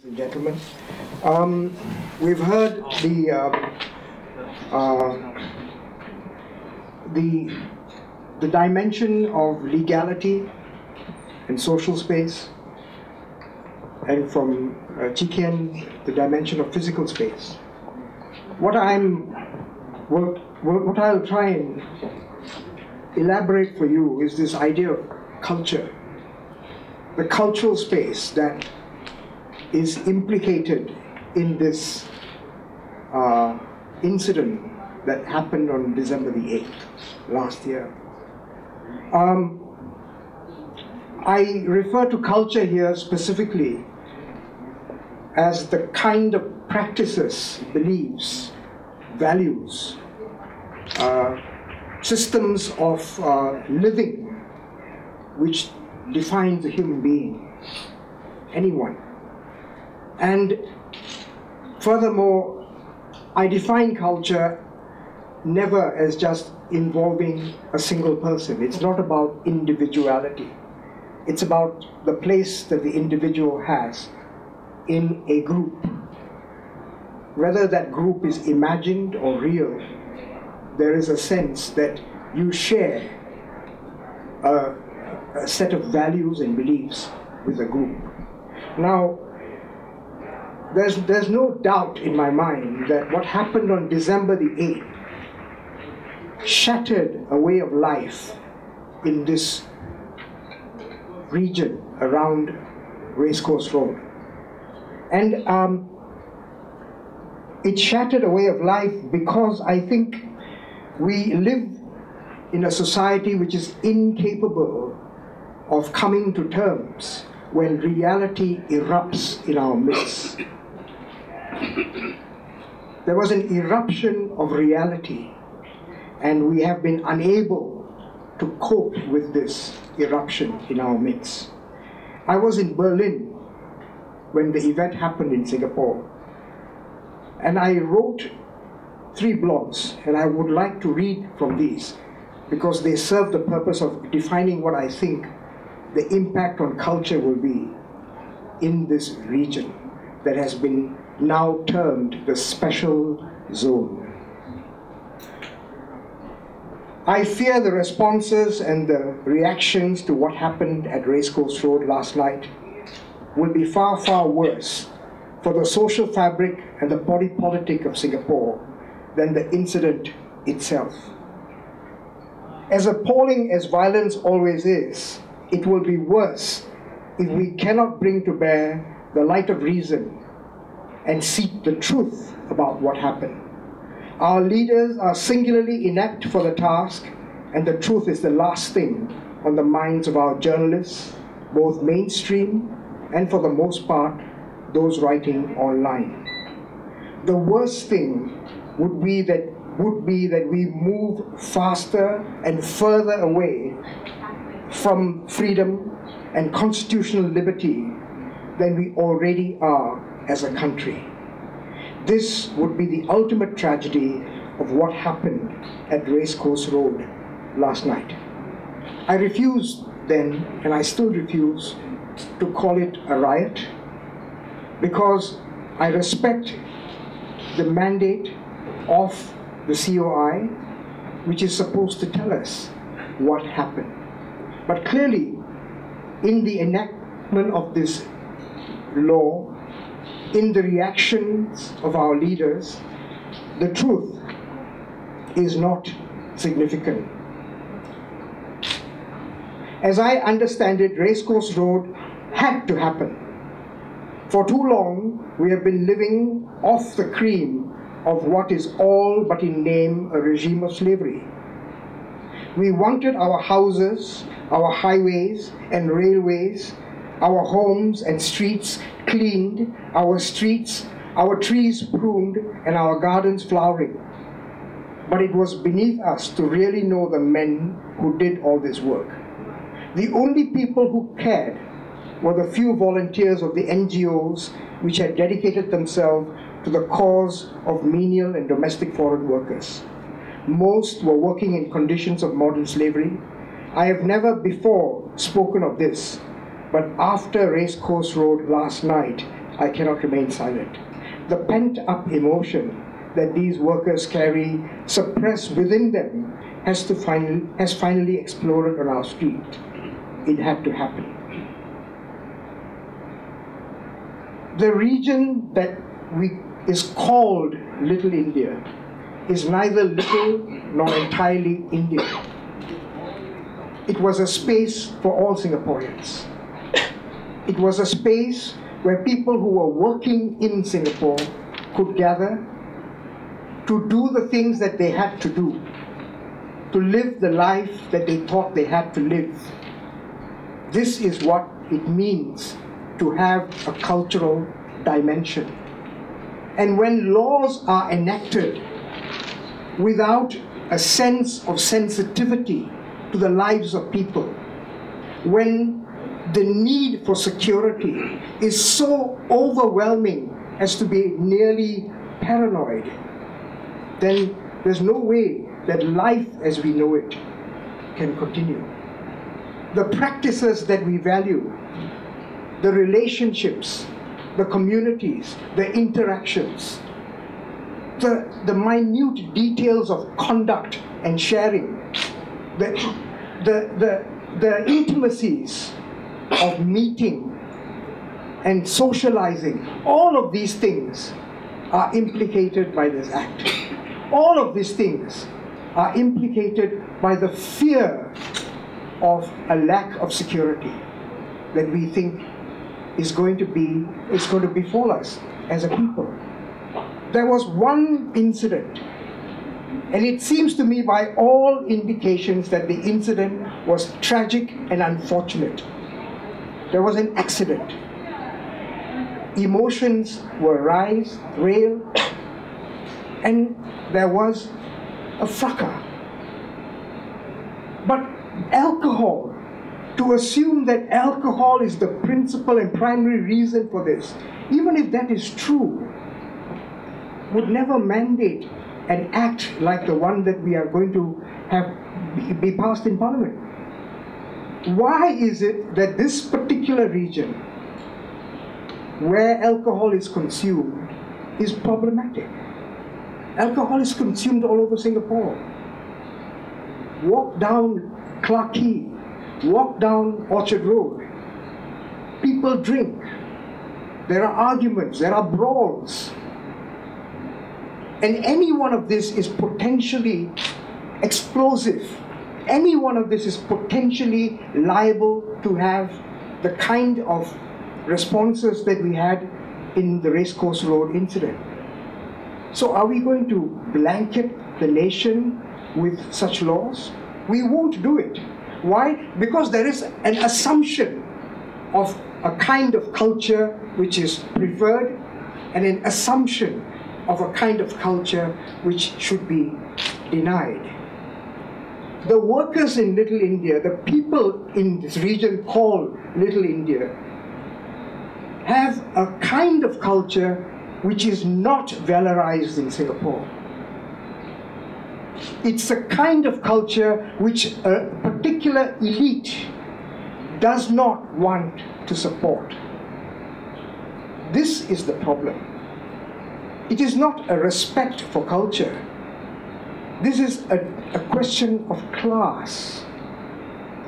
Ladies and gentlemen, we've heard the dimension of legality and social space, and from Chikhen, the dimension of physical space. What I'll try and elaborate for you is this idea of culture, the cultural space that is implicated in this incident that happened on December the 8th last year. I refer to culture here specifically as the kind of practices, beliefs, values, systems of living which defines a human being, anyone. And furthermore, I define culture never as just involving a single person. It's not about individuality. It's about the place that the individual has in a group. Whether that group is imagined or real, there is a sense that you share a set of values and beliefs with a group. Now, there's no doubt in my mind that what happened on December the 8th shattered a way of life in this region around Racecourse Road. And it shattered a way of life because I think we live in a society which is incapable of coming to terms when reality erupts in our midst. There was an eruption of reality, and we have been unable to cope with this eruption in our midst. I was in Berlin when the event happened in Singapore, and I wrote 3 blogs, and I would like to read from these because they serve the purpose of defining what I think the impact on culture will be in this region that has been now termed the special zone. I fear the responses and the reactions to what happened at Racecourse Road last night will be far, far worse for the social fabric and the body politic of Singapore than the incident itself. As appalling as violence always is, it will be worse if we cannot bring to bear the light of reason and seek the truth about what happened. Our leaders are singularly inept for the task, and the truth is the last thing on the minds of our journalists, both mainstream and for the most part, those writing online. The worst thing would be that we move faster and further away from freedom and constitutional liberty than we already are as a country. This would be the ultimate tragedy of what happened at Racecourse Road last night. I refused then, and I still refuse, to call it a riot because I respect the mandate of the COI, which is supposed to tell us what happened. But clearly, in the enactment of this law, in the reactions of our leaders, the truth is not significant. As I understand it, Racecourse Road had to happen. For too long, we have been living off the cream of what is all but in name a regime of slavery. We wanted our houses, our highways and railways, our homes and streets cleaned, our streets, our trees pruned, and our gardens flowering. But it was beneath us to really know the men who did all this work. The only people who cared were the few volunteers of the NGOs which had dedicated themselves to the cause of menial and domestic foreign workers. Most were working in conditions of modern slavery. I have never before spoken of this, but after Racecourse Road last night, I cannot remain silent. The pent-up emotion that these workers carry, suppressed within them, has finally exploded on our street. It had to happen. The region that is called Little India is neither little nor entirely India. It was a space for all Singaporeans. It was a space where people who were working in Singapore could gather to do the things that they had to do, to live the life that they thought they had to live. This is what it means to have a cultural dimension. And when laws are enacted without a sense of sensitivity to the lives of people, when the need for security is so overwhelming as to be nearly paranoid, then there's no way that life as we know it can continue. The practices that we value, the relationships, the communities, the interactions, the minute details of conduct and sharing, the intimacies of meeting and socializing, all of these things are implicated by this act. All of these things are implicated by the fear of a lack of security that we think is going to befall us as a people. There was one incident, and it seems to me by all indications that the incident was tragic and unfortunate. There was an accident. Emotions were raised, and there was a fracas. But alcohol, to assume that alcohol is the principal and primary reason for this, even if that is true, would never mandate an act like the one that we are going to have be passed in Parliament. Why is it that this particular region where alcohol is consumed is problematic? Alcohol is consumed all over Singapore. Walk down Clarke Quay, walk down Orchard Road. People drink. There are arguments, there are brawls. And any one of this is potentially explosive. Any one of this is potentially liable to have the kind of responses that we had in the Racecourse Road incident. So are we going to blanket the nation with such laws? We won't do it. Why? Because there is an assumption of a kind of culture which is preferred and an assumption of a kind of culture which should be denied. The workers in Little India, the people in this region called Little India, have a kind of culture which is not valorized in Singapore. It's a kind of culture which a particular elite does not want to support. This is the problem. It is not a respect for culture. This is a question of class.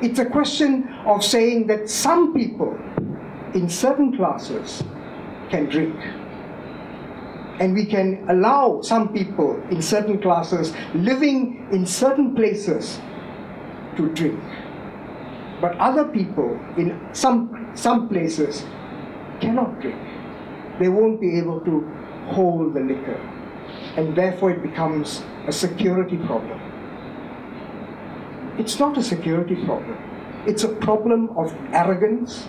It's a question of saying that some people in certain classes can drink. And we can allow some people in certain classes living in certain places to drink. But other people in some places cannot drink. They won't be able to hold the liquor. And therefore it becomes a security problem. It's not a security problem. It's a problem of arrogance.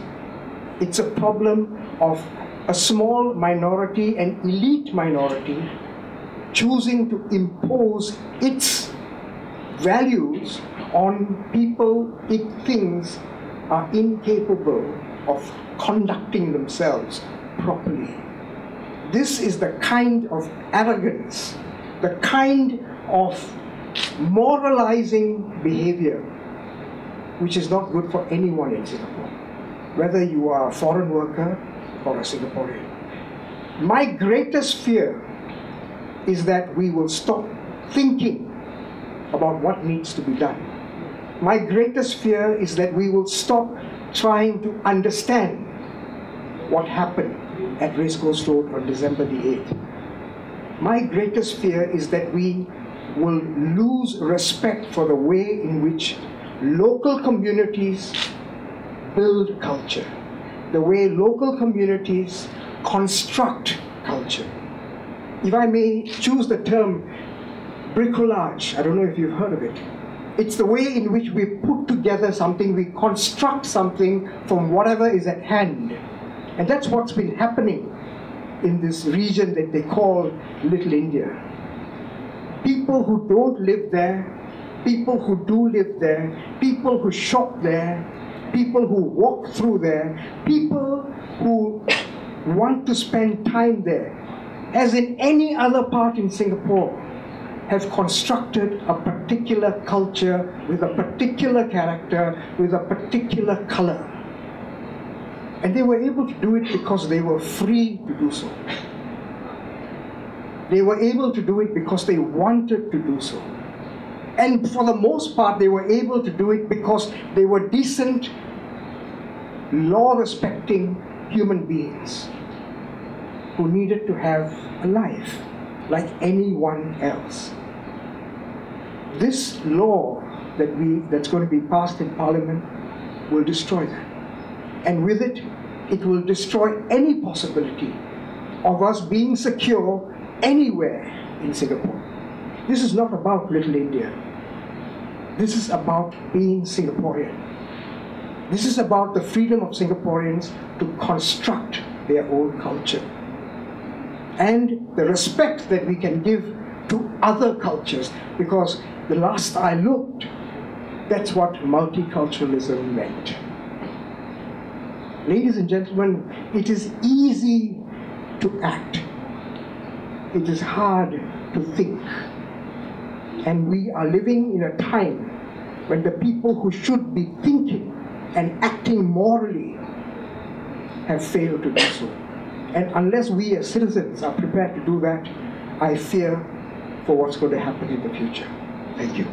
It's a problem of a small minority, an elite minority, choosing to impose its values on people it thinks are incapable of conducting themselves properly. This is the kind of arrogance, the kind of moralizing behavior which is not good for anyone in Singapore, whether you are a foreign worker or a Singaporean. My greatest fear is that we will stop thinking about what needs to be done. My greatest fear is that we will stop trying to understand what happened at Racecourse Road on December the 8th. My greatest fear is that we will lose respect for the way in which local communities build culture, the way local communities construct culture. If I may choose the term bricolage, I don't know if you've heard of it. It's the way in which we put together something, we construct something from whatever is at hand. And that's what's been happening in this region that they call Little India. People who don't live there, people who do live there, people who shop there, people who walk through there, people who want to spend time there, as in any other part in Singapore, have constructed a particular culture with a particular character, with a particular color. And they were able to do it because they were free to do so. They were able to do it because they wanted to do so. And for the most part, they were able to do it because they were decent, law-respecting human beings who needed to have a life like anyone else. This law that's going to be passed in Parliament will destroy that. And with it, it will destroy any possibility of us being secure anywhere in Singapore. This is not about Little India. This is about being Singaporean. This is about the freedom of Singaporeans to construct their own culture. And the respect that we can give to other cultures, because the last I looked, that's what multiculturalism meant. Ladies and gentlemen, it is easy to act. It is hard to think. And we are living in a time when the people who should be thinking and acting morally have failed to do so. And unless we as citizens are prepared to do that, I fear for what's going to happen in the future. Thank you.